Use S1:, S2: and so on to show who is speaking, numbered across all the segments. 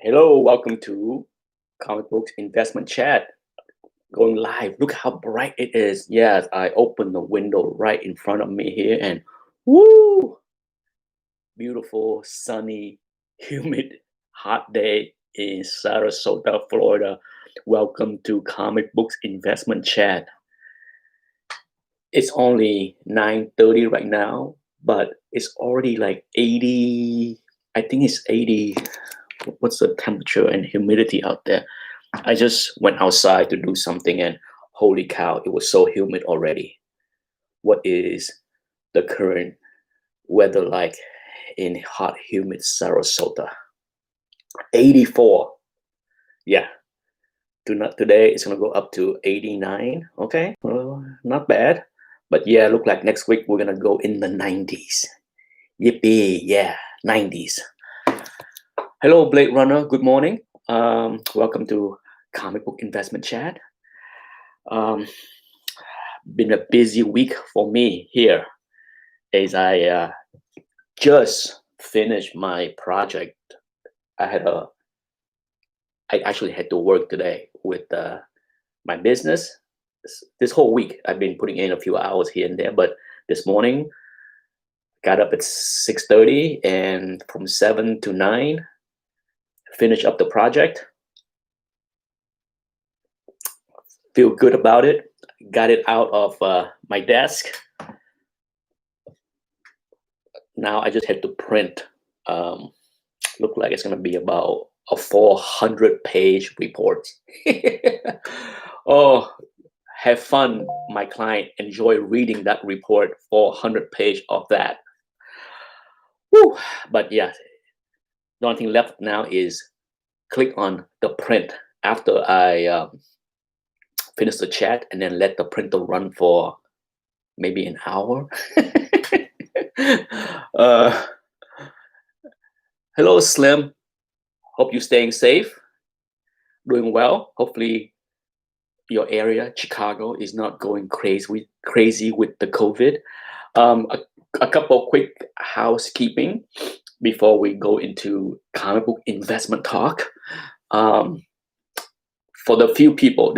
S1: Hello, welcome to Comic Books Investment Chat. Going live. Look how bright it is. Yes, I opened the window right in front of me here, and woo! Beautiful, sunny, humid, hot day in Sarasota, Florida. Welcome to Comic Books Investment Chat. It's only 9:30 right now, but it's already like 80. I think it's 80. What's the temperature and humidity out there? I just went outside to do something and holy cow, it was so humid already. What is the current weather like in hot, humid Sarasota? 84. Yeah. Today it's gonna go up to 89. Okay, well, not bad. But yeah, look like next week we're gonna go in the 90s. Yippee, yeah, 90s. Hello, Blade Runner. Good morning. Welcome to Comic Book Investment Chat. Um, been a busy week for me here as I just finished my project. I had a I actually had to work today with my business. This whole week I've been putting in a few hours here and there, but this morning got up at 6:30 and from 7 to 9 finish up the project. Feel good about it. Got it out of my desk. Now I just had to print. Look like it's gonna be about a 400-page report. Oh, have fun, my client. Enjoy reading that report. 400 page of that. Woo. But yeah, the only thing left now is click on the print after I finish the chat, and then let the printer run for maybe an hour. uh, Hello, Slim. Hope you're staying safe, doing well. Hopefully, your area, Chicago, is not going crazy with the COVID. A couple of quick housekeeping before we go into comic book investment talk. Um, for the few people,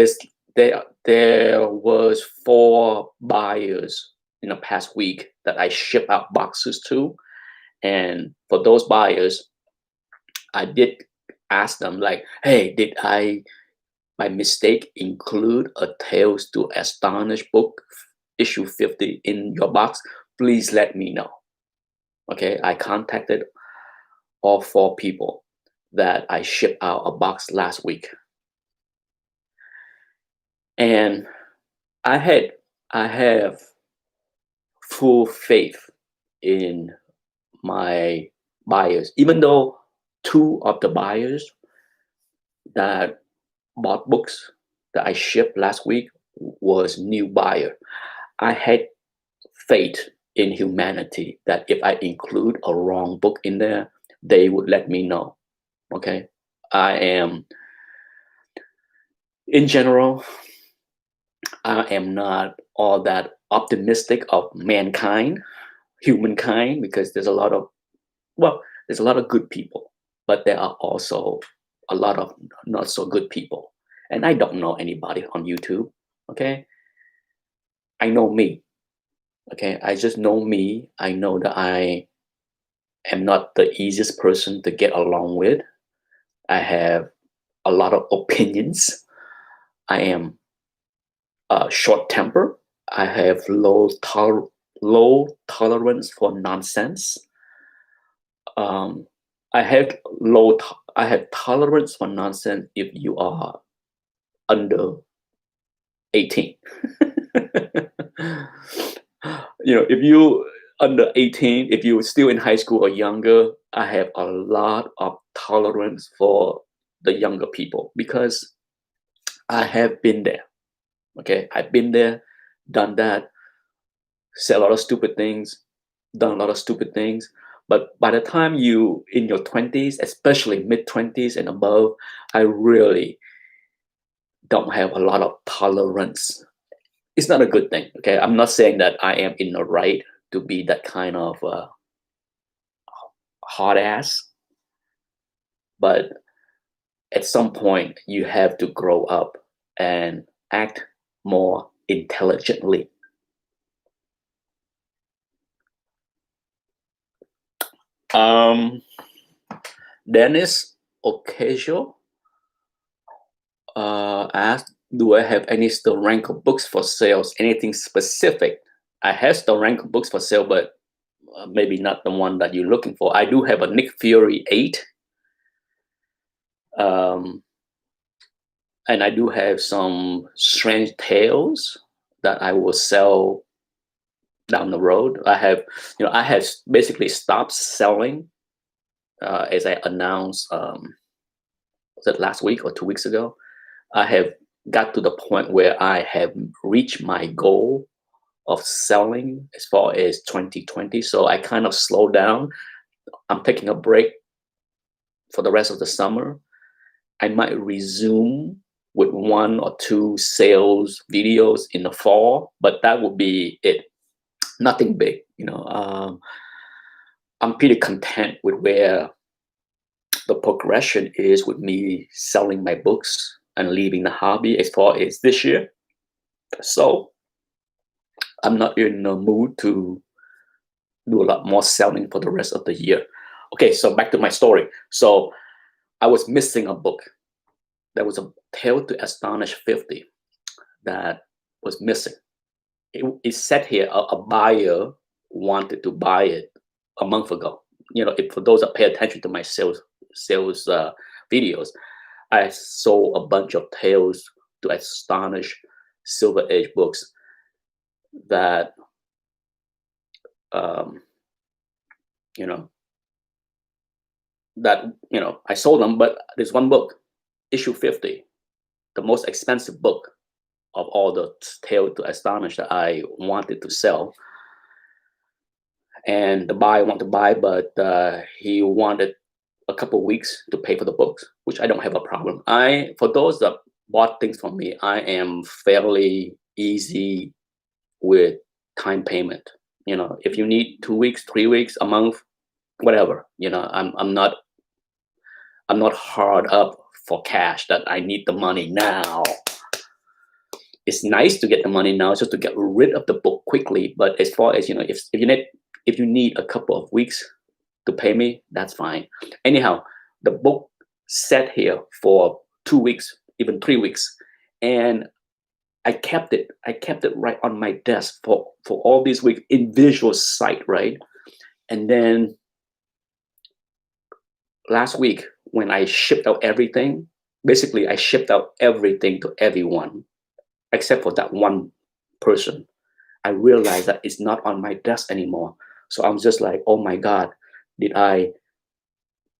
S1: there was 4 buyers in the past week that I ship out boxes to, and for those buyers, I did ask them like, "Hey, did I by mistake include a Tales to Astonish book issue 50 in your box? Please let me know." Okay, I contacted all 4 people that I shipped out a box last week, and I had I have full faith in my buyers, even though 2 of the buyers that bought books that I shipped last week was new buyer. I had faith in humanity that if I include a wrong book in there, they would let me know. Okay. I am, in general, I am not all that optimistic of mankind, humankind, because there's a lot of good people, but there are also a lot of not so good people. And I don't know anybody on YouTube. Okay. I know me. Okay. I just know me. I know that I am not the easiest person to get along with. I have a lot of opinions. I am short temper. I have low tolerance for nonsense. Um, I have tolerance for nonsense if you are under 18. If you under 18, if you're still in high school or younger, I have a lot of tolerance for the younger people because I have been there. Okay, I've been there, done that, said a lot of stupid things, done a lot of stupid things. But by the time you in your 20s, especially mid 20s and above, I really don't have a lot of tolerance. It's not a good thing. Okay, I'm not saying that I am in the right to be that kind of hard ass, but at some point you have to grow up and act more intelligently. Um, Dennis Ocasio asked, "Do I have any Storenko books for sales? Anything specific?" I have Storenko books for sale, but maybe not the one that you're looking for. I do have a Nick Fury 8, um, and I do have some Strange Tales that I will sell down the road. I have basically stopped selling as I announced. Was it last week or 2 weeks ago? I have got to the point where I have reached my goal of selling as far as 2020. So I kind of slowed down. I'm taking a break for the rest of the summer. I might resume with 1 or 2 sales videos in the fall, but that would be it. Nothing big. I'm pretty content with where the progression is with me selling my books and leaving the hobby as far as this year. So I'm not in the mood to do a lot more selling for the rest of the year. Okay, so back to my story. So I was missing a book. There was a Tale to Astonish 50 that was missing. It said here a buyer wanted to buy it a month ago. For those that pay attention to my sales videos, I sold a bunch of Tales to Astonish Silver Age books that um, you know I sold them, but there's one book, issue 50, the most expensive book of all the Tale to Astonish that I wanted to sell. And the buyer wanted to buy, but he wanted a couple weeks to pay for the books, which I don't have a problem. For those that bought things from me, I am fairly easy with time payment. If you need 2 weeks, 3 weeks, a month, whatever. I'm not hard up for cash that I need the money now. It's nice to get the money now, just to get rid of the book quickly. But as far as if you need a couple of weeks to pay me, that's fine. Anyhow, the book sat here for 2 weeks, even 3 weeks, and I kept it. I kept it right on my desk for all these weeks in visual sight, right? And then last week, when I shipped out everything, basically I shipped out everything to everyone except for that one person. I realized that it's not on my desk anymore. So I'm just like, oh my God, did I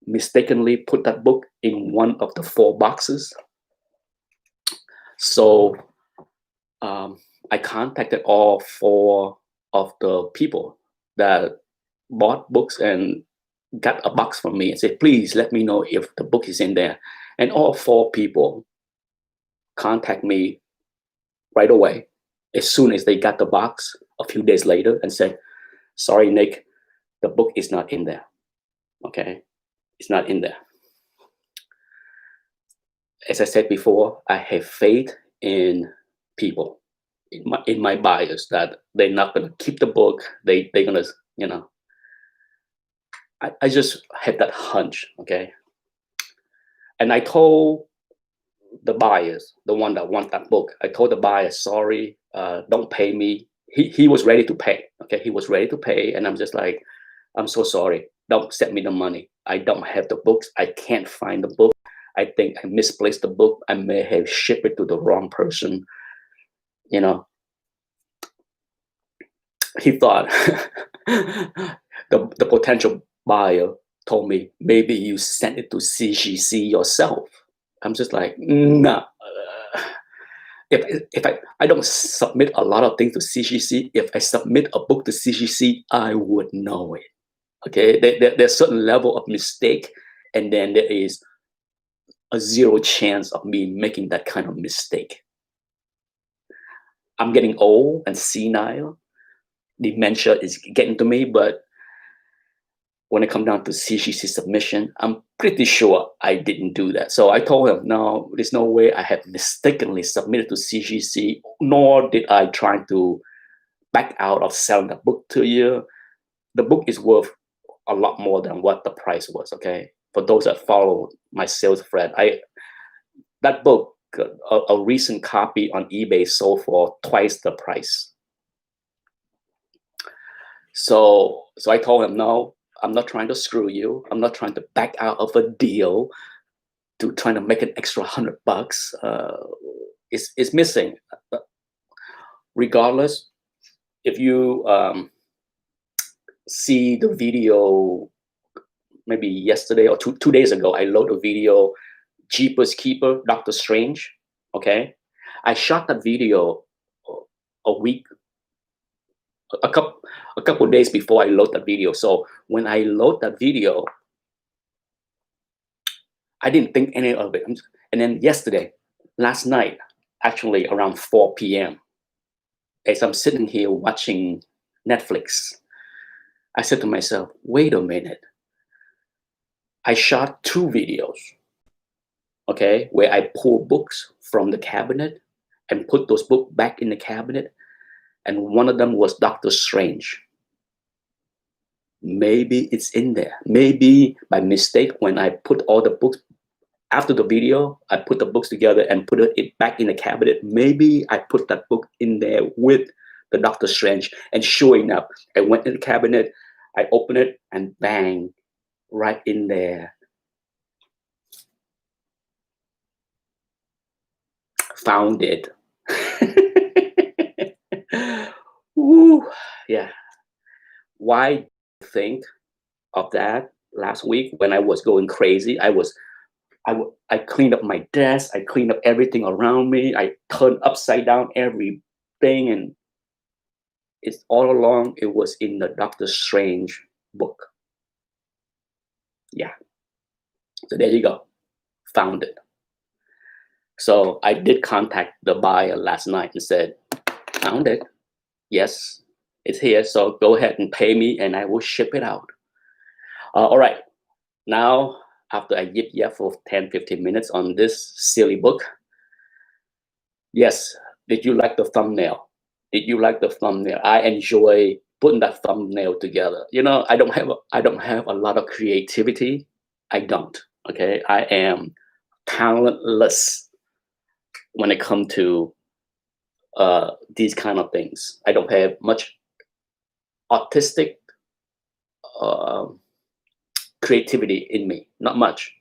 S1: mistakenly put that book in one of the 4 boxes? So I contacted all 4 of the people that bought books and got a box from me and said, please let me know if the book is in there. And all 4 people contact me right away as soon as they got the box a few days later and said, sorry, Nick, the book is not in there. Okay, it's not in there. As I said before, I have faith in people, in my buyers, that they're not going to keep the book. They're going to, I just had that hunch. Okay. And I told the buyers, the one that want that book, I told the buyer, sorry, don't pay me. He was ready to pay. Okay. He was ready to pay. And I'm just like, I'm so sorry. Don't send me the money. I don't have the books. I can't find the book. I think I misplaced the book. I may have shipped it to the wrong person. He thought the potential buyer told me, maybe you sent it to CGC yourself. I'm just like, nah. If I don't submit a lot of things to CGC, if I submit a book to CGC, I would know it. Okay, there's a certain level of mistake, and then there is a 0 chance of me making that kind of mistake. I'm getting old and senile. Dementia is getting to me, but when it comes down to CGC submission, I'm pretty sure I didn't do that. So I told him, no, there's no way I have mistakenly submitted to CGC, nor did I try to back out of selling the book to you. The book is worth a lot more than what the price was. Okay, for those that follow my sales thread, that book, a recent copy on eBay sold for twice the price. So I told him, no, I'm not trying to screw you. I'm not trying to back out of a deal to trying to make an extra $100. It's missing. Regardless, if you see the video, maybe yesterday or two days ago, I loaded a video, Jeepers Keeper, Doctor Strange. Okay, I shot that video a week, a couple days before I load that video. So when I load that video, I didn't think any of it. And then last night, actually around 4 p.m., as I'm sitting here watching Netflix, I said to myself, wait a minute. I shot two videos, okay, where I pull books from the cabinet and put those books back in the cabinet. And one of them was Doctor Strange. Maybe it's in there. Maybe by mistake, when I put all the books after the video, I put the books together and put it back in the cabinet. Maybe I put that book in there with the Doctor Strange. And sure enough, I went in the cabinet, I opened it, and bang, right in there. Found it. Woo, yeah. Why think of that last week when I was going crazy? I cleaned up my desk. I cleaned up everything around me. I turned upside down everything, and it's all along. It was in the Doctor Strange book. Yeah. So there you go. Found it. So I did contact the buyer last night and said, found it. Yes, it's here. So go ahead and pay me and I will ship it out. All right. Now, after I yip for 10, 15 minutes on this silly book, yes, did you like the thumbnail? Did you like the thumbnail? I enjoy putting that thumbnail together. You know, I don't have a lot of creativity. I don't. Okay, I am talentless when it comes to these kind of things. I don't have much artistic creativity in me, not much.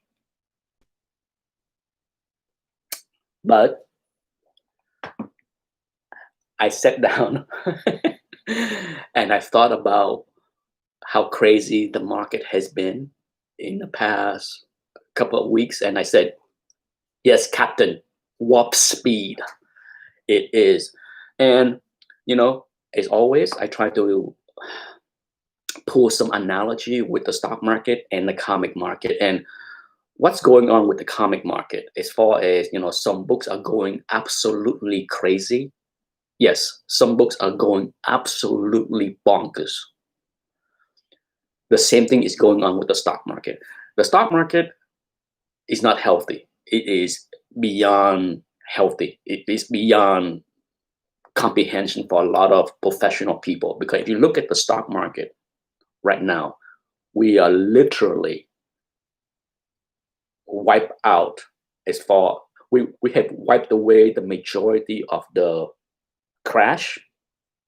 S1: But I sat down and I thought about how crazy the market has been in the past couple of weeks, and I said, yes, Captain, warp speed it is. And you know, as always, I try to pull some analogy with the stock market and the comic market, and what's going on with the comic market as far as, you know, some books are going absolutely crazy. Yes, some books are going absolutely bonkers. The same thing is going on with the stock market. The stock market is not healthy. It is beyond healthy. It is beyond comprehension for a lot of professional people. Because if you look at the stock market right now, we are literally wiped out as far we have wiped away the majority of the crash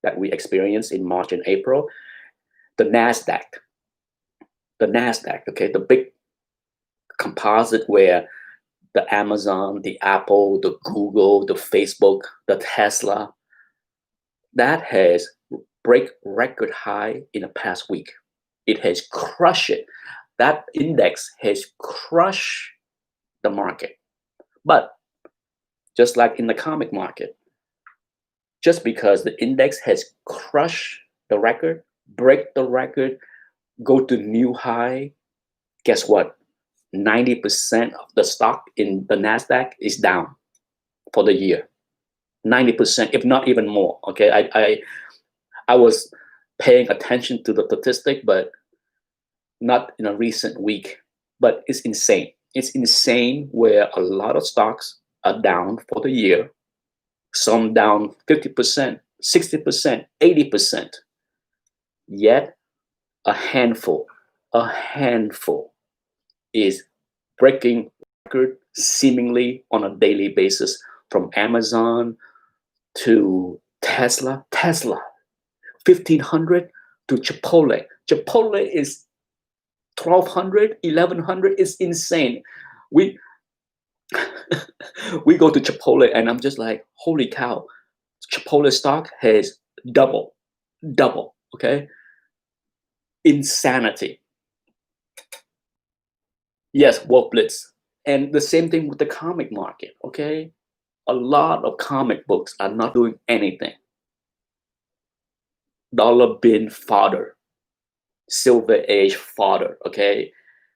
S1: that we experienced in March and April. The NASDAQ, okay, the big composite where the Amazon, the Apple, the Google, the Facebook, the Tesla, that has break record high in the past week. It has crushed it. That index has crushed the market. But just like in the comic market, just because the index has crushed the record, break the record, go to new high, guess what? 90% of the stock in the NASDAQ is down for the year. 90%, if not even more. Okay, I was paying attention to the statistic, but not in a recent week, but it's insane. It's insane where a lot of stocks are down for the year, some down 50%, 60%, 80%. Yet a handful is breaking record seemingly on a daily basis, from Amazon to Tesla 1500 to Chipotle. Chipotle is 1200, 1100. It's insane. We we go to Chipotle and I'm just like, holy cow, Chipotle stock has double, okay? Insanity. Yes, woke blitz. And the same thing with the comic market, okay? A lot of comic books are not doing anything. Dollar bin fodder, silver age fodder, okay?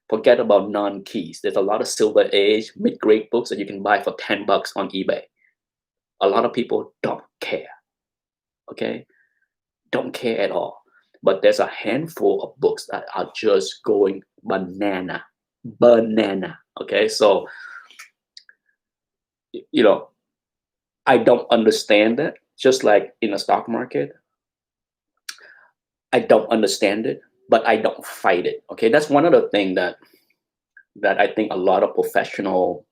S1: Forget about non-keys. There's a lot of silver age, mid-grade books that you can buy for $10 on eBay. A lot of people don't care, okay? Don't care at all. But there's a handful of books that are just going banana, okay? So, you know, I don't understand it. Just like in the stock market, I don't understand it, but I don't fight it. Okay, that's one of the things that I think a lot of professional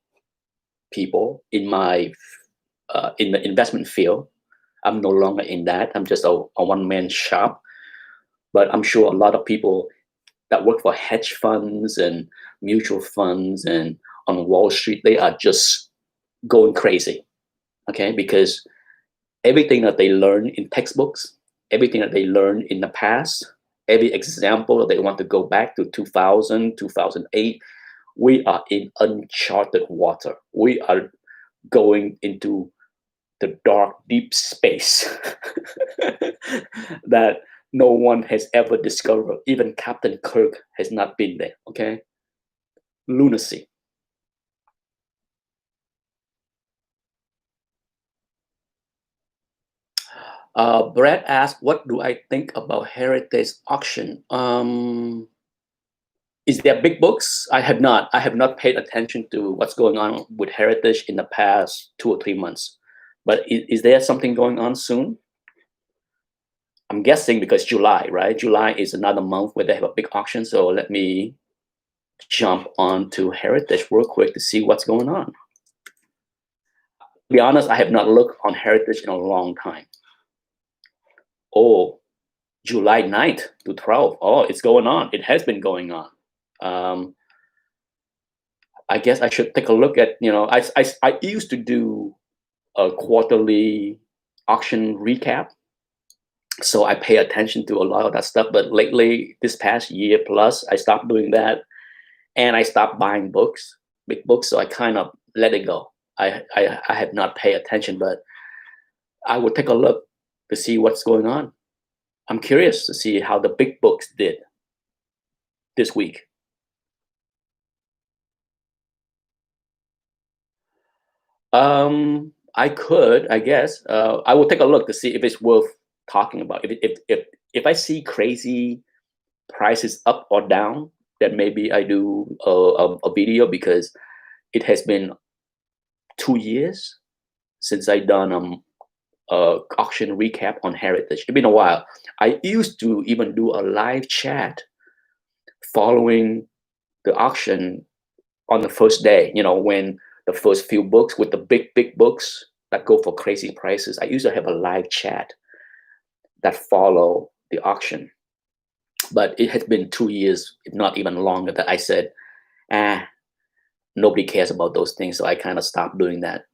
S1: people in the investment field. I'm no longer in that. I'm just a one man shop. But I'm sure a lot of people that work for hedge funds and mutual funds and on Wall Street, they are just going crazy. Okay, because everything that they learn in textbooks, everything that they learned in the past, every example that they want to go back to 2000, 2008, we are in uncharted water. We are going into the dark, deep space that no one has ever discovered. Even Captain Kirk has not been there, okay? Lunacy. Brad asked, what do I think about Heritage auction? Is there big books? I have not paid attention to what's going on with Heritage in the past 2 or 3 months. But is there something going on soon? I'm guessing because July, right? July is another month where they have a big auction. So let me jump on to Heritage real quick to see what's going on. To be honest, I have not looked on Heritage in a long time. Oh, July 9th to 12th. Oh, it's going on. It has been going on. I guess I should take a look at, I used to do a quarterly auction recap. So I pay attention to a lot of that stuff. But lately, this past year plus, I stopped doing that. And I stopped buying big books. So I kind of let it go. I have not paid attention, but I would take a look to see what's going on. I'm curious to see how the big books did this week. I could, I guess. I will take a look to see if it's worth talking about. If I see crazy prices up or down, then maybe I do a video, because it has been 2 years since I done auction recap on Heritage. It's been a while. I used to even do a live chat following the auction on the first day, when the first few books with the big books that go for crazy prices. I used to have a live chat that follow the auction. But it has been 2 years, if not even longer, that I said, nobody cares about those things. So I kind of stopped doing that.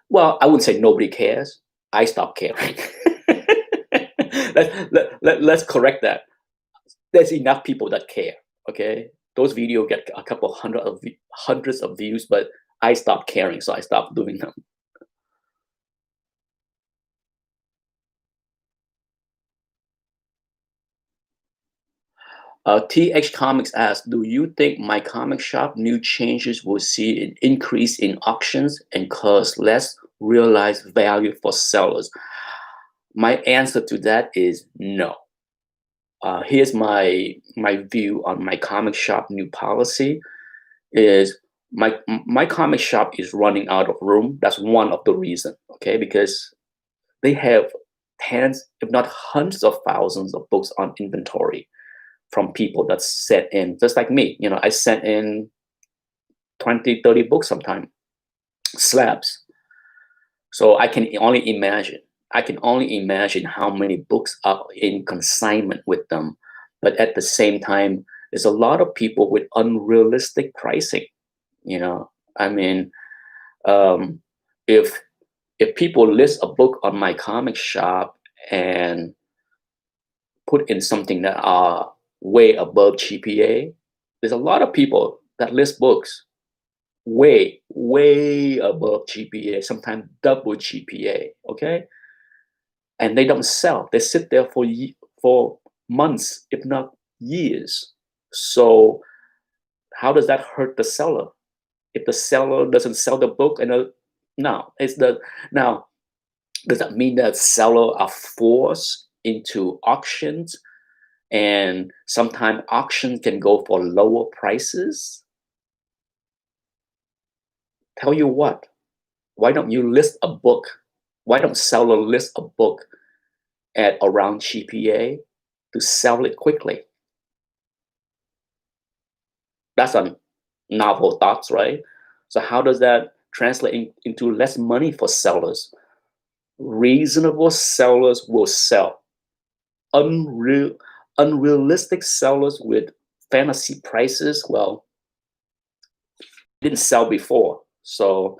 S1: Well, I wouldn't say nobody cares. I stopped caring. Let's correct that. There's enough people that care. Okay, those videos get a couple hundreds of views, but I stopped caring, so I stopped doing them. TH Comics asks, do you think my comic shop new changes will see an increase in auctions and cause less realized value for sellers? My answer to that is no. Here's my view on my comic shop new policy is my comic shop is running out of room. That's one of the reason, okay? Because they have tens, if not hundreds of thousands of books on inventory from people that sent in, just like me. I sent in 20, 30 books sometime, slabs. So I can only imagine how many books are in consignment with them. But at the same time, there's a lot of people with unrealistic pricing. You know, I mean, um, if if people list a book on my comic shop and put in something that are way above GPA, there's a lot of people that list books way above GPA, sometimes double GPA. Okay, and they don't sell. They sit there for months, if not years. So how does that hurt the seller? If the seller doesn't sell the book, and no, it's the now does that mean that seller are forced into auctions, and sometimes auctions can go for lower prices? Tell you what, why don't you list a book? Why don't seller list a book at around GPA to sell it quickly? That's a novel thoughts, right? So how does that translate into less money for sellers? Reasonable sellers will sell. Unreal, unrealistic sellers with fantasy prices, well, didn't sell before. So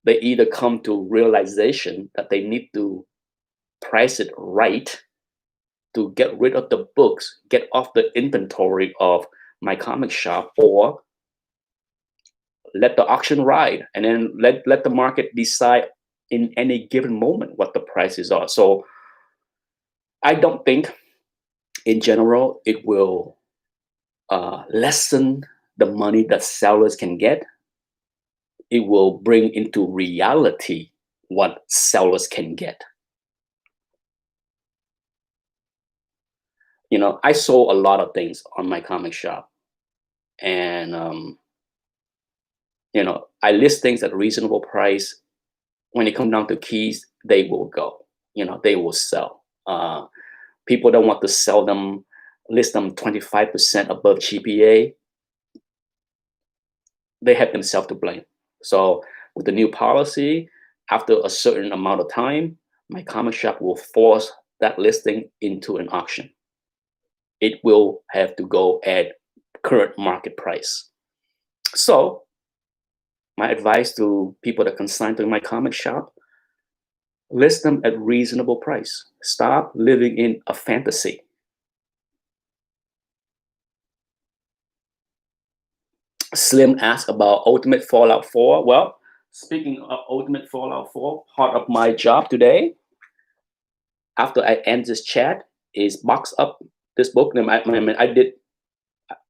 S1: they either come to realization that they need to price it right to get rid of the books, get off the inventory of my comic shop, or let the auction ride and then let the market decide in any given moment what the prices are. So I don't think in general it will lessen the money that sellers can get. It will bring into reality what sellers can get. I sold a lot of things on my comic shop, and I list things at a reasonable price. When it comes down to keys, they will go. They will sell. People don't want to sell them, list them 25% above GPA. They have themselves to blame. So with the new policy, after a certain amount of time, my comic shop will force that listing into an auction. It will have to go at current market price. So my advice to people that consign to my comic shop, list them at reasonable price. Stop living in a fantasy. Slim asked about Ultimate Fallout 4. Well, speaking of Ultimate Fallout 4, part of my job today, after I end this chat, is box up this book. I loaded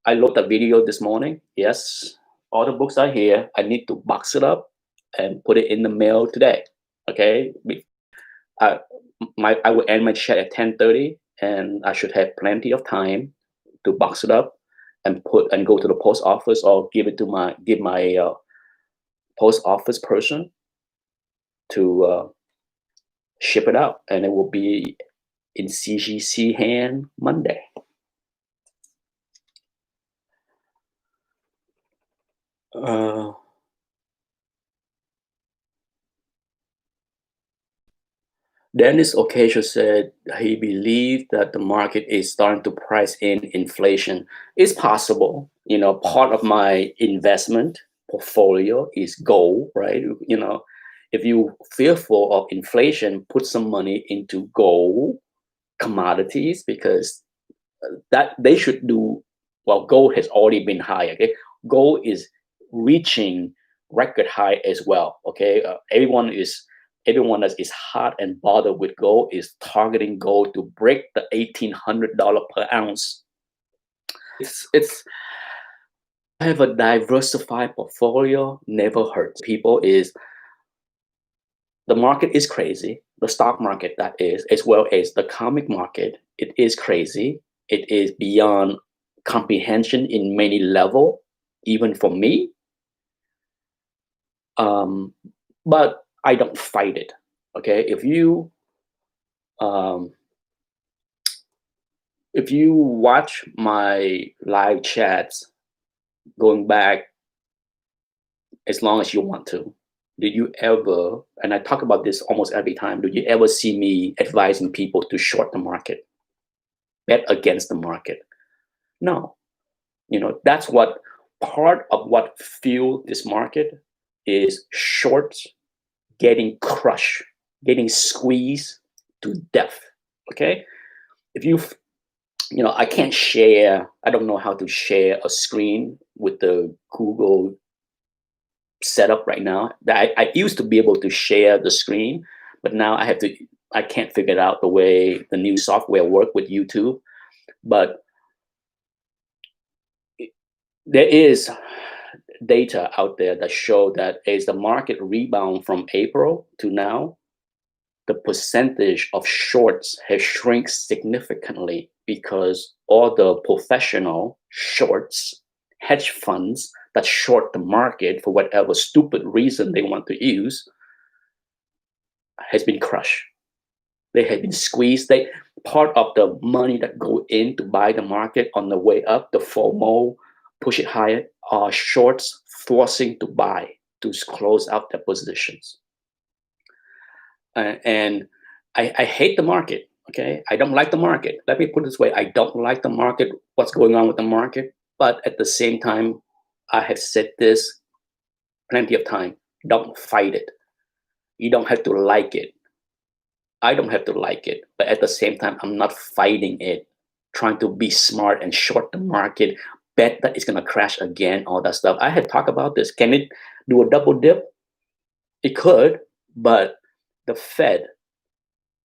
S1: a video this morning. Yes, all the books are here. I need to box it up and put it in the mail today. Okay, I I will end my chat at 10:30, and I should have plenty of time to box it up and go to the post office, or give my post office person to ship it out, and it will be in CGC hand Monday. Uh, Dennis Ocasio said he believed that the market is starting to price in inflation. It's possible. Part of my investment portfolio is gold, right? If you fearful of inflation, put some money into gold commodities, because that they should do well. Gold has already been high. Okay, gold is reaching record high as well. Okay, everyone that is hot and bothered with gold is targeting gold to break the $1,800 per ounce. It's have a diversified portfolio never hurts people. Is the market is crazy, the stock market, that is, as well as the comic market, it is crazy. It is beyond comprehension in many level, even for me. Um, but I don't fight it. Okay, um, if you watch my live chats going back as long as you want to, did you ever? And I talk about this almost every time. Do you ever see me advising people to short the market, bet against the market? No. That's what part of what fueled this market is shorts getting crushed, getting squeezed to death. Okay, if I can't share. I don't know how to share a screen with the Google setup right now. I used to be able to share the screen, but now I have to. I can't figure out the way the new software work with YouTube. But there is data out there that show that as the market rebound from April to now, the percentage of shorts has shrunk significantly because all the professional shorts, hedge funds that short the market for whatever stupid reason they want to use, has been crushed. They have been squeezed. They part of the money that go in to buy the market on the way up, the FOMO, push it higher, are shorts forcing to buy to close out their positions. And I hate the market. Okay, I don't like the market. Let me put it this way: I don't like the market. What's going on with the market? But at the same time, I have said this plenty of time. Don't fight it. You don't have to like it. I don't have to like it, but at the same time, I'm not fighting it, trying to be smart and short the market, bet that it's gonna crash again, all that stuff. I had talked about this. Can it do a double dip? It could, but the Fed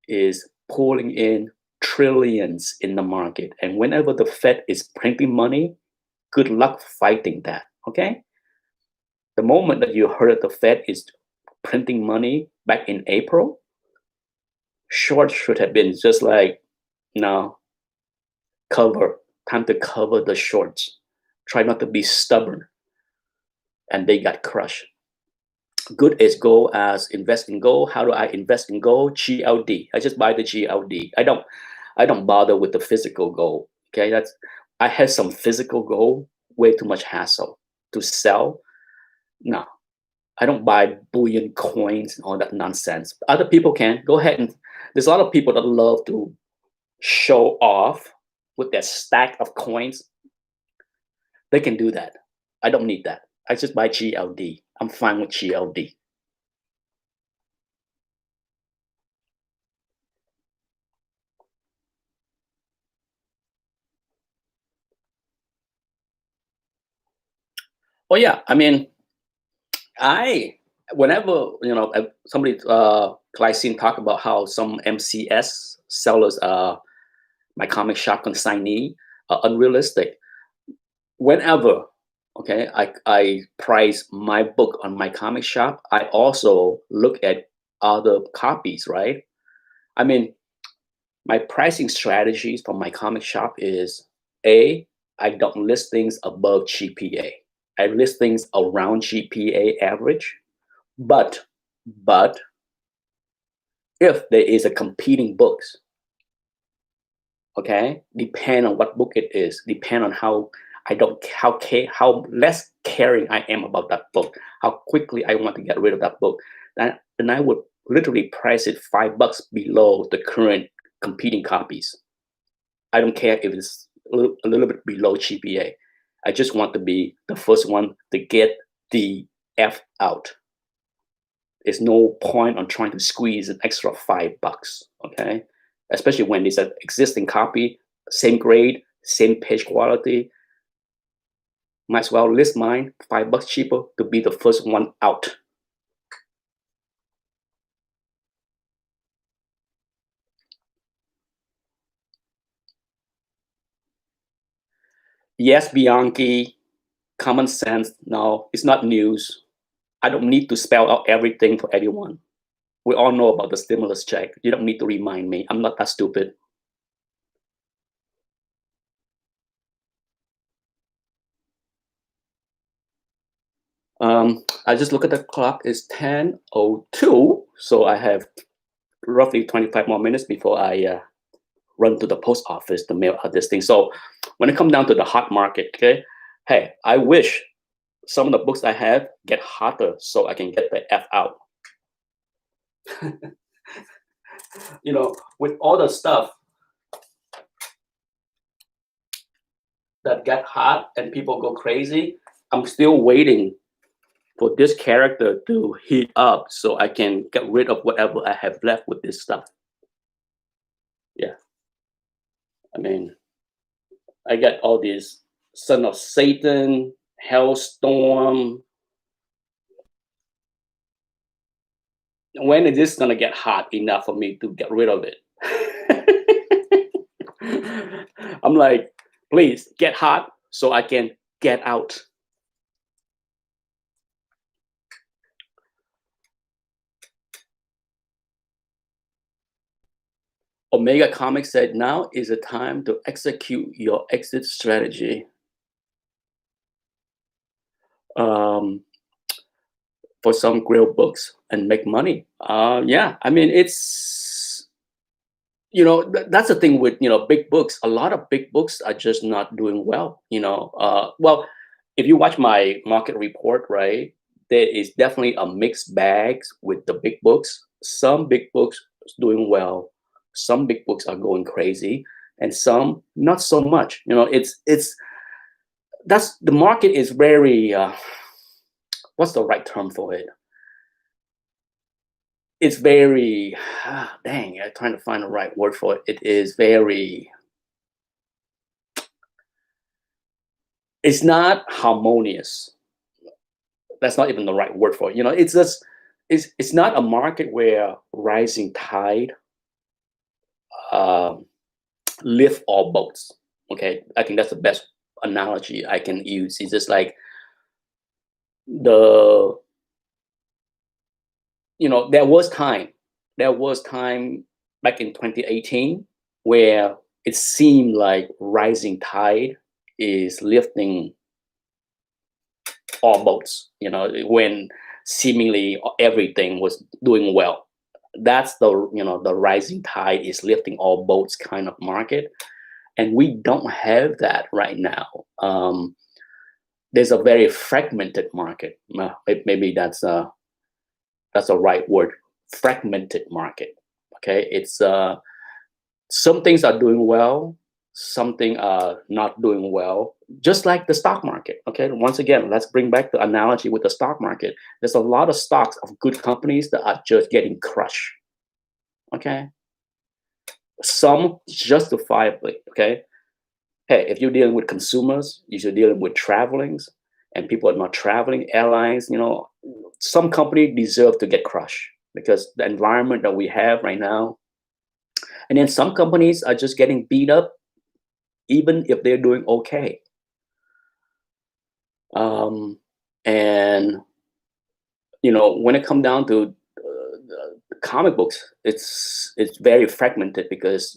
S1: is pulling in trillions in the market. And whenever the Fed is printing money, good luck fighting that. Okay? The moment that you heard the Fed is printing money back in April, short should have been just like, no, cover. Time to cover the shorts. Try not to be stubborn. And they got crushed. Good as gold as invest in gold. How do I invest in gold? GLD. I just buy the GLD. I don't bother with the physical gold. Okay, I had some physical gold, way too much hassle to sell. No, I don't buy bullion coins and all that nonsense. Other people can go ahead, and there's a lot of people that love to show off with their stack of coins. They can do that. I don't need that. I just buy GLD. I'm fine with GLD. Oh yeah, I mean, I whenever somebody Glycine talk about how some MCS sellers my comic shop consignee are unrealistic. Whenever I price my book on my comic shop, I also look at other copies, right? I mean, my pricing strategies for my comic shop is A, I don't list things above GPA. I list things around GPA average, but if there is a competing books, okay, depend on what book it is, depend on how I don't how less caring I am about that book, how quickly I want to get rid of that book, then I would literally price it $5 below the current competing copies. I don't care if it's a little bit below GPA. I just want to be the first one to get the F out. There's no point on trying to squeeze an extra $5, okay? Especially when it's an existing copy, same grade, same page quality. Might as well list mine $5 cheaper to be the first one out. Yes, Bianchi, common sense. No, it's not news. I don't need to spell out everything for everyone. We all know about the stimulus check. You don't need to remind me. I'm not that stupid. I just look at the clock. It's 10:02, so I have roughly 25 more minutes before I run to the post office to mail out this thing. So when it comes down to the hot market, okay, hey, I wish some of the books I have get hotter so I can get the F out. With all the stuff that get hot and people go crazy, I'm still waiting for this character to heat up so I can get rid of whatever I have left with this stuff. Yeah, I mean, I got all these Son of Satan, Hellstorm. When is this gonna get hot enough for me to get rid of it? I'm like, please get hot so I can get out. Omega Comics said, now is the time to execute your exit strategy. Um, for some grill books and make money. Yeah, I mean, that's the thing with big books. A lot of big books are just not doing well. Well, if you watch my market report, right, there is definitely a mixed bags with the big books. Some big books is doing well, some big books are going crazy, and some not so much. It's that's the market is very what's the right term for it? It's very dang, I'm trying to find the right word for it. It is very, it's not harmonious. That's not even the right word for it. It's just it's not a market where rising tide um, lift all boats. Okay, I think that's the best analogy I can use. It's just like the there was time back in 2018 where it seemed like rising tide is lifting all boats, when seemingly everything was doing well. That's the rising tide is lifting all boats kind of market. And we don't have that right now. There's a very fragmented market. Maybe that's a right word. Fragmented market. Okay. It's some things are doing well, something are not doing well, just like the stock market. Okay, once again, let's bring back the analogy with the stock market. There's a lot of stocks of good companies that are just getting crushed. Okay, some justifiably. Okay, hey, if you're dealing with consumers, if you're dealing with travelings, and people are not traveling, airlines, some company deserve to get crushed because the environment that we have right now. And then some companies are just getting beat up even if they're doing okay. Um, and when it comes down to comic books, it's very fragmented because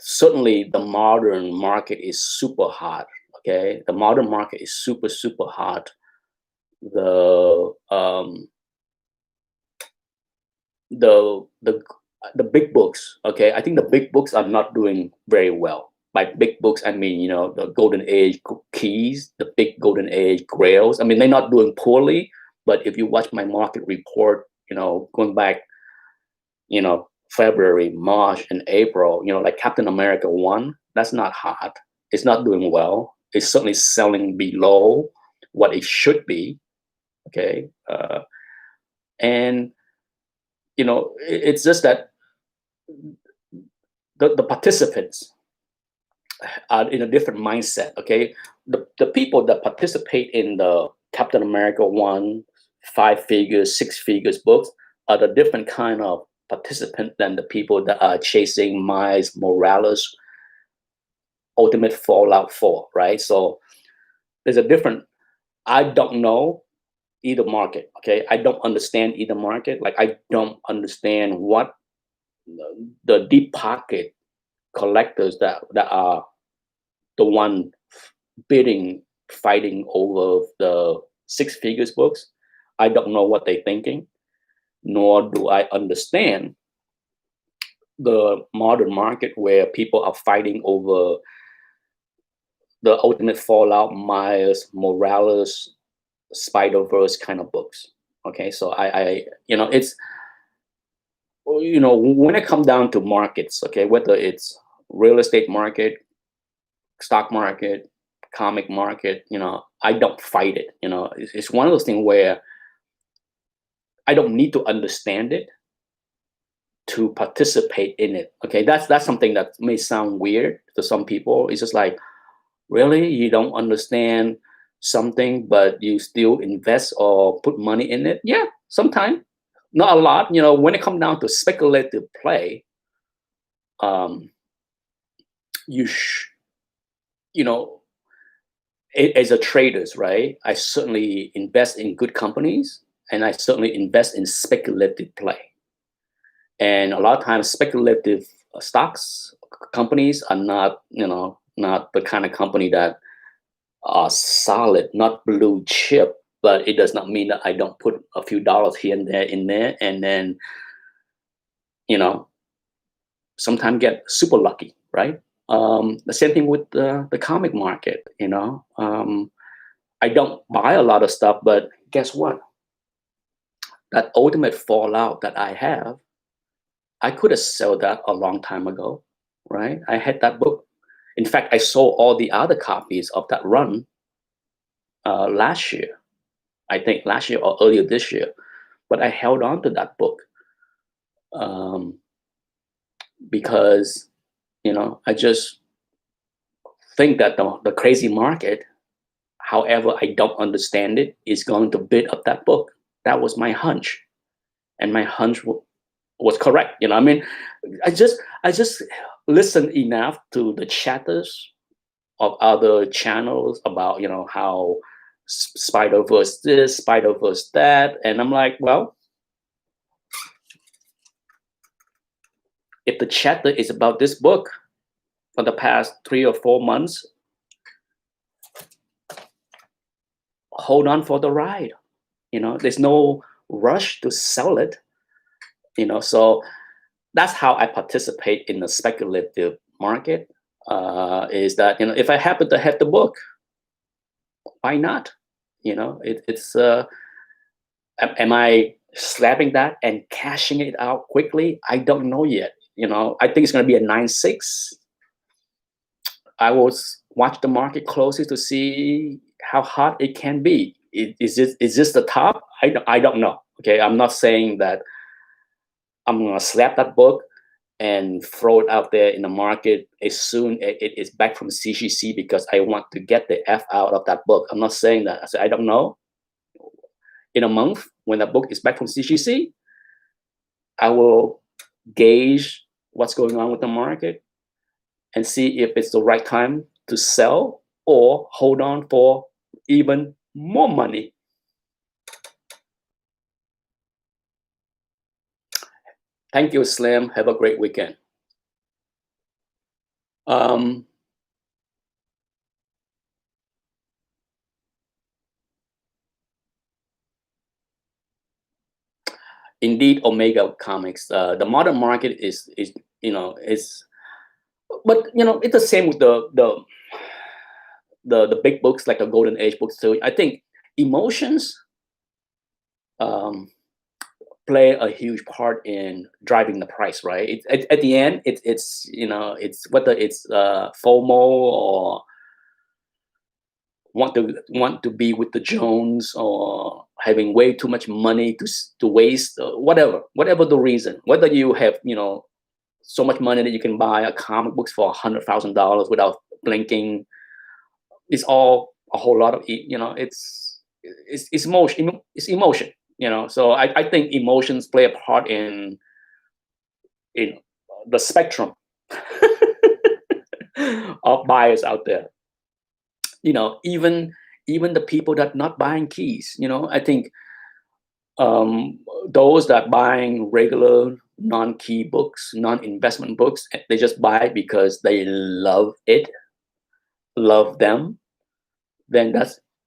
S1: certainly the modern market is super hot. Okay, the modern market is super hot. The um, the the the big books. Okay, I think the big books are not doing very well. By big books, I mean the golden age keys, the big golden age grails. I mean they're not doing poorly, but if you watch my market report, going back, February, March, and April, like Captain America 1, that's not hot. It's not doing well. It's certainly selling below what it should be. Okay, and it's just that the participants are in a different mindset. Okay, the people that participate in the Captain America 1, 5 figures, 6 figures books are the different kind of participant than the people that are chasing Miles Morales Ultimate Fallout 4, right? So there's a different. I don't know either market. Okay, I don't understand either market. Like I don't understand what the deep pocket collectors that are the one bidding, fighting over six figures books, I don't know what they're thinking, nor do I understand the modern market where people are fighting over the ultimate fallout, Myers, Morales, Spider Verse kind of books. Okay, so it's when it comes down to markets, okay, whether it's real estate market, stock market, comic market, I don't fight it. It's one of those things where I don't need to understand it to participate in it. Okay, that's something that may sound weird to some people. It's just like, really, you don't understand something, but you still invest or put money in it? Yeah, sometimes, not a lot. When it comes down to speculative play, um, you sh- you know, as a traders, right? I certainly invest in good companies, and I certainly invest in speculative play. And a lot of times, speculative stocks companies are not the kind of company that are solid, not blue chip. But it does not mean that I don't put a few dollars here and there in there, and then you know sometimes get super lucky, right? The same thing with the comic market. I don't buy a lot of stuff, but guess what? That ultimate fallout that I have, I could have sold that a long time ago, right? I had that book. In fact, I sold all the other copies of that run last year. I think last year or earlier this year, but I held on to that book um, because I just think that the crazy market, however I don't understand it, is going to bid up that book. That was my hunch, and my hunch was correct. I mean, I just listen enough to the chatters of other channels about how Spider Verse this, Spider Verse that, and I'm like, well, if the chatter is about this book for the past 3 or 4 months, hold on for the ride. There's no rush to sell it. So that's how I participate in the speculative market. Is that if I happen to have the book, why not? It's am I slapping that and cashing it out quickly? I don't know yet. I think it's going to be a 9.6. I will watch the market closely to see how hot it can be. Is this the top? I don't know. Okay, I'm not saying that I'm gonna slap that book and throw it out there in the market as soon as it is back from CGC because I want to get the F out of that book. I'm not saying that. I said I don't know. In a month, when that book is back from CGC, I will gauge what's going on with the market and see if it's the right time to sell or hold on for even more money. Thank you, Slim. Have a great weekend. Um, Indeed, Omega Comics. The modern market is is, but it's the same with the big books like the Golden Age books too. I think emotions um, play a huge part in driving the price, right? At the end, it's whether it's FOMO or want to be with the Jones or having way too much money to waste, whatever the reason. Whether you have so much money that you can buy a comic books for $100,000 without blinking, it's all a whole lot of it's emotion. It's emotion. So I think emotions play a part in the spectrum of buyers out there. Even the people that not buying keys. I think um, those that buying regular non-key books, non-investment books, they just buy it because they love it, love them. Then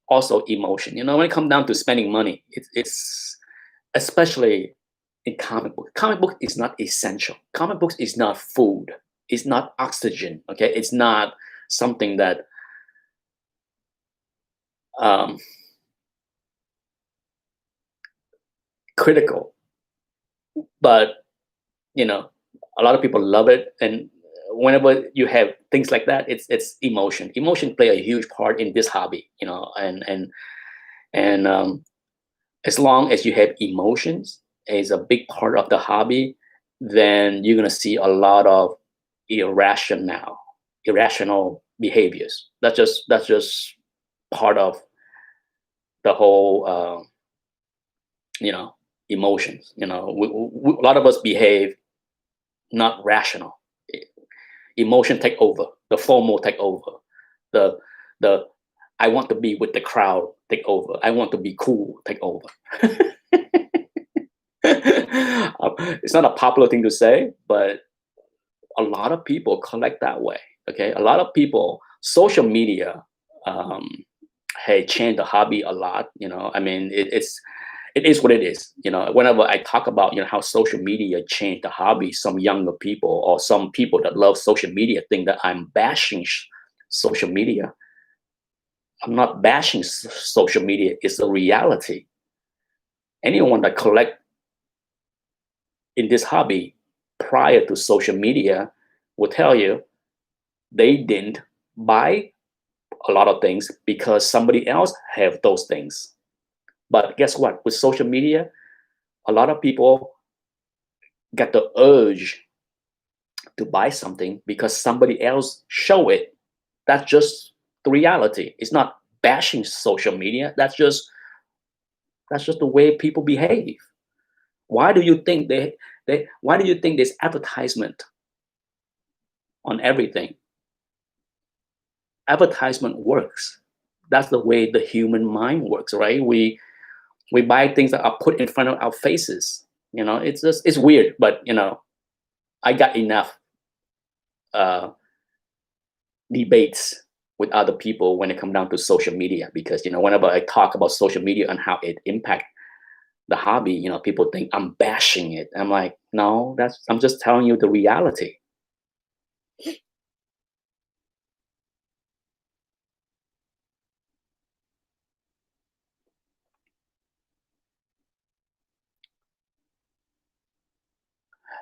S1: also emotion. When it comes down to spending money, it's especially in comic book. Comic book is not essential. Comic books is not food. It's not oxygen. Okay, it's not something that um, critical. But you know, a lot of people love it, and whenever you have things like that, it's emotion. Emotion play a huge part in this hobby. And as long as you have emotions as a big part of the hobby, then you're gonna see a lot of irrational irrational behaviors. That's just part of the whole you know emotions. A lot of us behave not rational. E- Emotion take over, the FOMO take over, the the I want to be with the crowd take over, I want to be cool take over. It's not a popular thing to say, but a lot of people collect that way. Okay, a lot of people, social media, um, hey, changed the hobby a lot. I mean, it is what it is. Whenever I talk about how social media changed the hobby, some younger people or some people that love social media think that I'm bashing social media. I'm not bashing social media. It's a reality. Anyone that collect in this hobby prior to social media will tell you they didn't buy a lot of things because somebody else have those things. But guess what? With social media, a lot of people get the urge to buy something because somebody else show it. That's just the reality. It's not bashing social media. That's just the way people behave. Why do you think they why do you think there's advertisement on everything? Advertisement works. That's the way the human mind works, right? We buy things that are put in front of our faces. It's weird, but I got enough uh, debates with other people when it come down to social media, because whenever I talk about social media and how it impact the hobby, people think I'm bashing it. I'm like, no, I'm just telling you the reality.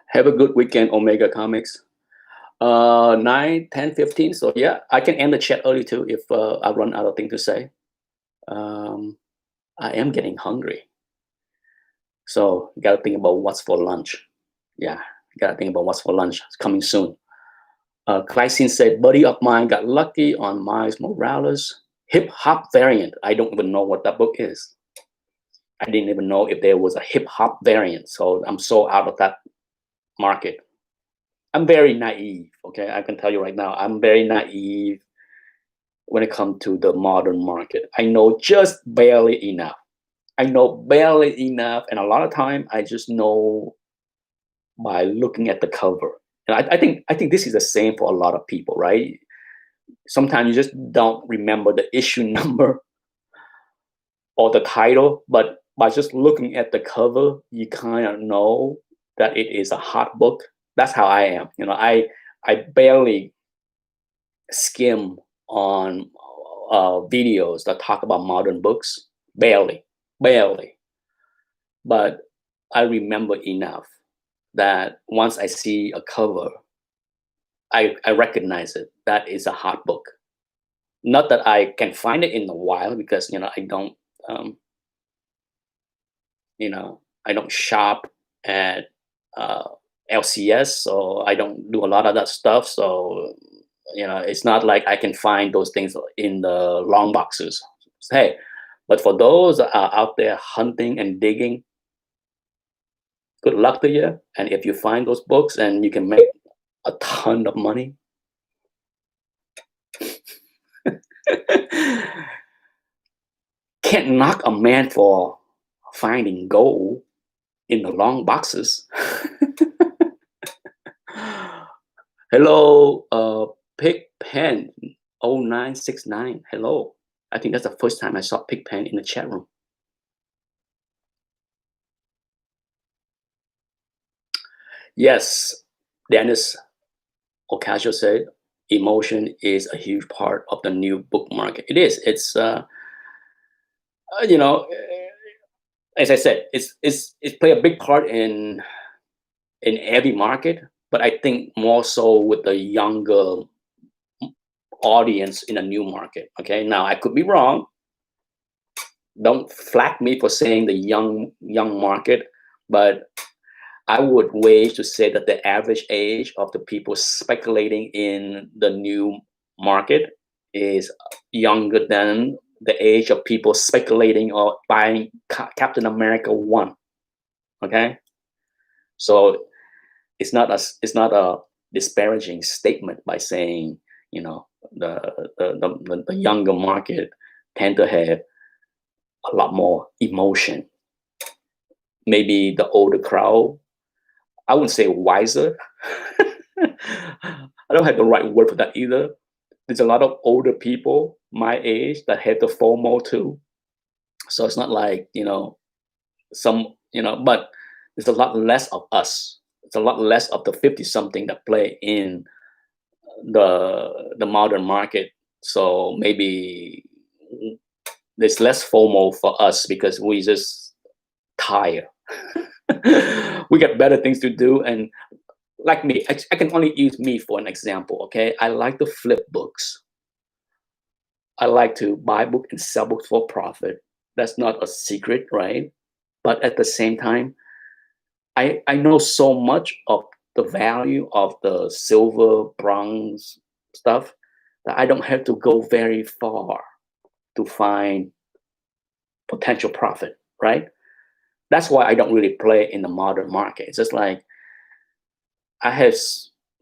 S1: Have a good weekend, Omega Comics. 9, 10, 15. So yeah, I can end the chat early too if I run out of things to say. um, I am getting hungry, so you gotta think about what's for lunch. Yeah, you gotta think about what's for lunch. It's coming soon. Clycine said, buddy of mine got lucky on Miles Morales hip hop variant. I don't even know what that book is. I didn't even know if there was a hip hop variant. So I'm so out of that market. I'm very naive. Okay, I can tell you right now, I'm very naive when it comes to the modern market. I know just barely enough. I know barely enough, and a lot of time I just know by looking at the cover. And I think this is the same for a lot of people, right? Sometimes you just don't remember the issue number or the title, but by just looking at the cover, you kind of know that it is a hot book. That's how I am. I barely skim on videos that talk about modern books. Barely, barely. But I remember enough that once I see a cover, I recognize it. That is a hot book. Not that I can find it in a while, because I don't um, I don't shop at uh, LCS, so I don't do a lot of that stuff. So it's not like I can find those things in the long boxes. Hey, but for those that are out there hunting and digging, good luck to you. And if you find those books and you can make a ton of money, can't knock a man for finding gold in the long boxes. Hello, Pig Pen 0969. Hello. I think that's the first time I saw Pigpen in the chat room. Yes, Dennis Ocasio said, emotion is a huge part of the new book market. It is. It's you know, as I said, it's play a big part in every market, but I think more so with the younger audience in a new market. Okay, now I could be wrong. Don't flag me for saying the young market, but I would wage to say that the average age of the people speculating in the new market is younger than the age of people speculating or buying Captain America 1. Okay, so it's not a disparaging statement by saying, you know, the younger market tend to have a lot more emotion. Maybe the older crowd, I wouldn't say wiser. I don't have the right word for that either. There's a lot of older people my age that have the FOMO too. So it's not like, but there's a lot less of us. It's a lot less of the 50 something that play in the modern market. So maybe there's less FOMO for us because we just tired. We got better things to do. And like me, I can only use me for an example. Okay, I like to flip books. I like to buy books and sell books for profit. That's not a secret, right? But at the same time, I know so much of the value of the silver, bronze stuff that I don't have to go very far to find potential profit, right? That's why I don't really play in the modern market. It's just like I have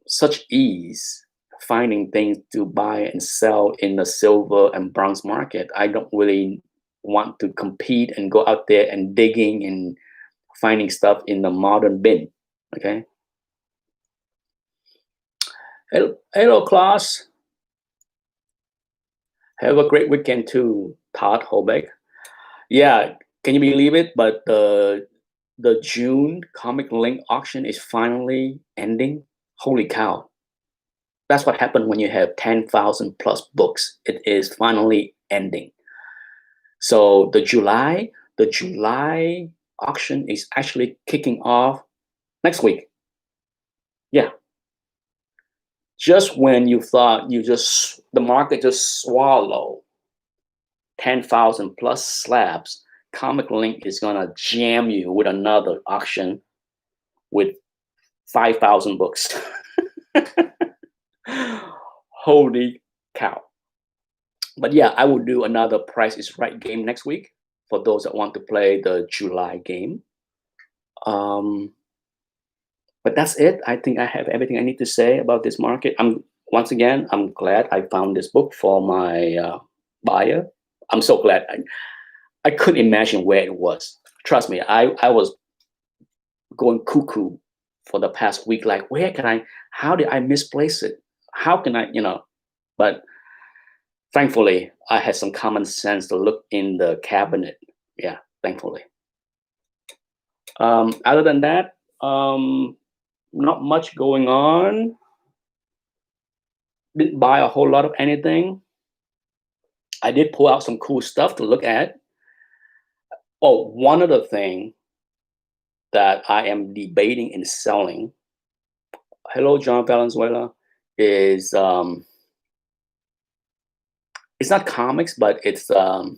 S1: such ease finding things to buy and sell in the silver and bronze market. I don't really want to compete and go out there and digging and finding stuff in the modern bin. Okay. Hello, class. Have a great weekend too, Todd Holbeck. Yeah, can you believe it? But the June Comic Link auction is finally ending. Holy cow! That's what happened when you have 10,000 plus books. It is finally ending. So the July auction is actually kicking off next week. Yeah, just when you thought the market just swallow 10,000 plus slabs, Comic Link is gonna jam you with another auction with 5,000 books. Holy cow! But yeah, I will do another Price is Right game next week for those that want to play the July game. Um, but that's it. I think I have everything I need to say about this market. I'm glad I found this book for my buyer. I'm so glad. I couldn't imagine where it was. Trust me, I was going cuckoo for the past week. Like, how did I misplace it? How can but thankfully, I had some common sense to look in the cabinet. Yeah, thankfully. Other than that, not much going on. Didn't buy a whole lot of anything. I did pull out some cool stuff to look at. Oh, one other thing that I am debating and selling. Hello, John Valenzuela. Is it's not comics, but it's I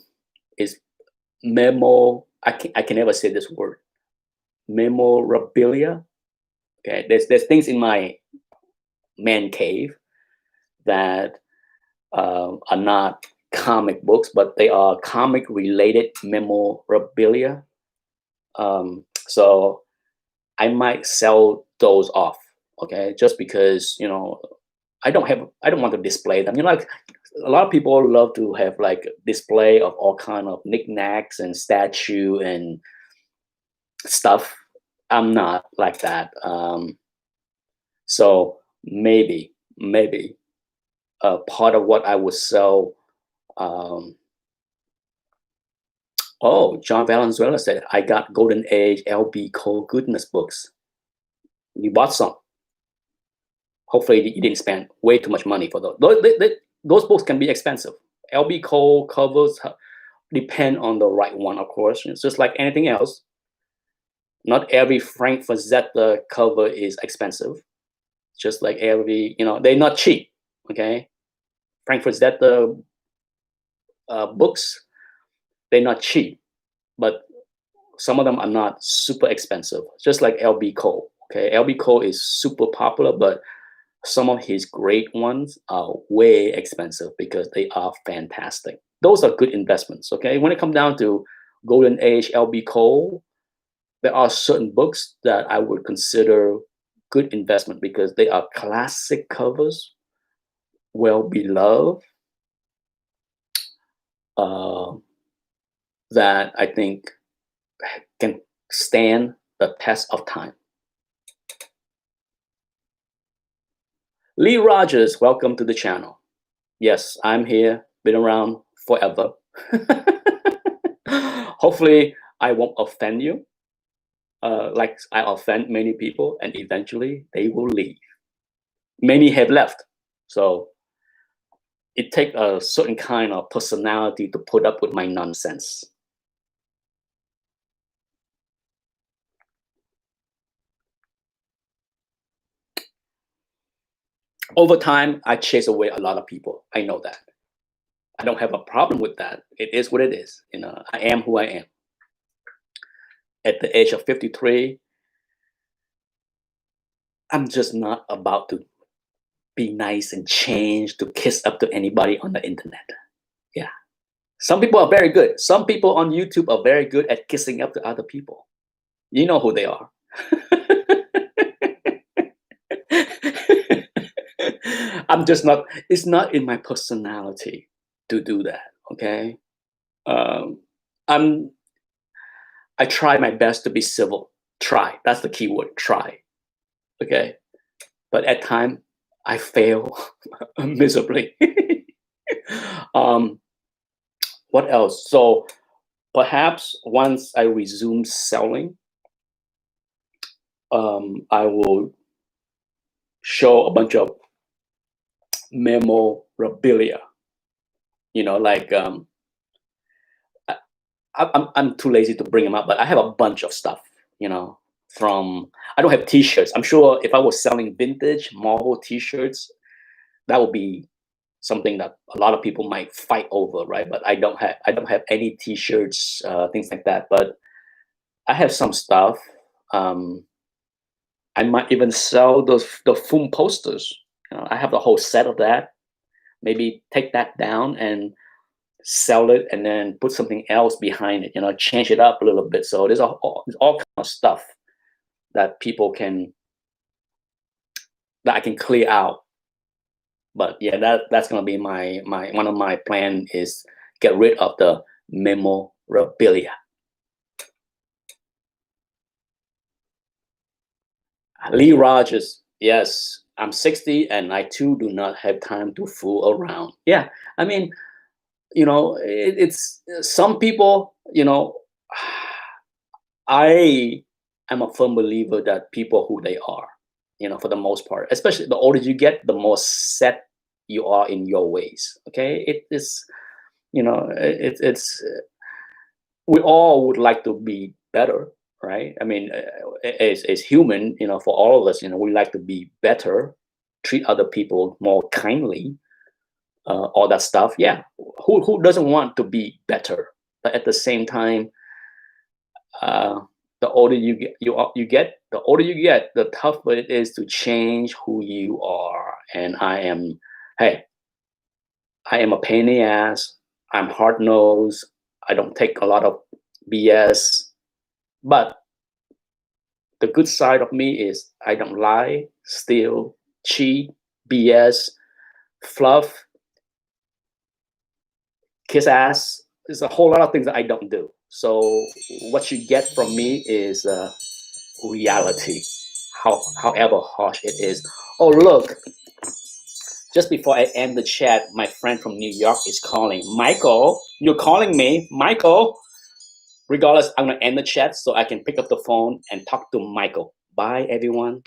S1: can never say this word. Memorabilia. Okay, there's things in my man cave that are not comic books, but they are comic related memorabilia. So I might sell those off. Okay, just because I don't want to display them. Like a lot of people love to have like display of all kind of knickknacks and statue and stuff. I'm not like that. So maybe part of what I would sell, um, Oh, John Valenzuela said, I got Golden Age LB Cole Goodness books. You bought some. Hopefully you didn't spend way too much money for those. Those books can be expensive. LB Cole covers depend on the right one, of course. It's just like anything else. Not every Frank Frazetta cover is expensive. Just like every, they're not cheap. Okay, Frank Frazetta books, they're not cheap, but some of them are not super expensive. Just like LB Cole. Okay, LB Cole is super popular, but some of his great ones are way expensive because they are fantastic. Those are good investments. Okay, when it comes down to Golden Age LB Cole, there are certain books that I would consider good investment because they are classic covers, well beloved, that I think can stand the test of time. Lee Rogers, welcome to the channel. Yes, I'm here, been around forever. Hopefully I won't offend you, like I offend many people, and eventually they will leave. Many have left, so it takes a certain kind of personality to put up with my nonsense. Over time, I chase away a lot of people. I know that. I don't have a problem with that. It is what it is. I am who I am. At the age of 53, I'm just not about to be nice and change to kiss up to anybody on the internet. Yeah. Some people are very good. Some people on YouTube are very good at kissing up to other people. You know who they are. I'm just not, it's not in my personality to do that. Okay. I try my best to be civil. Try. That's the key word. Try. Okay. But at times I fail miserably. What else? So perhaps once I resume selling, I will show a bunch of memorabilia. Like I'm too lazy to bring them up, but I have a bunch of stuff. From I don't have T-shirts. I'm sure if I was selling vintage Marvel T-shirts, that would be something that a lot of people might fight over, right? But I don't have any T-shirts, things like that. But I have some stuff. I might even sell the foam posters. I have the whole set of that. Maybe take that down and sell it, and then put something else behind it. Change it up a little bit. So there's all kind of stuff that I can clear out. But yeah, that's gonna be my one of my plan is get rid of the memorabilia. Lee Rogers, yes, I'm 60 and I too do not have time to fool around. Yeah, I mean, it's some people, I am a firm believer that people who they are, for the most part, especially the older you get, the more set you are in your ways. Okay, it is, it's we all would like to be better, right? I mean, as human, for all of us, we like to be better, treat other people more kindly, all that stuff. Yeah, who doesn't want to be better? But at the same time, the older the older you get, the tougher it is to change who you are. And hey, I am a pain in the ass. I'm hard nosed. I don't take a lot of BS. But the good side of me is I don't lie, steal, cheat, BS, fluff, kiss ass. There's a whole lot of things that I don't do. So what you get from me is reality, however harsh it is. Oh, look, just before I end the chat, my friend from New York is calling. Michael, you're calling me? Michael, Regardless, I'm gonna end the chat so I can pick up the phone and talk to Michael. Bye, everyone.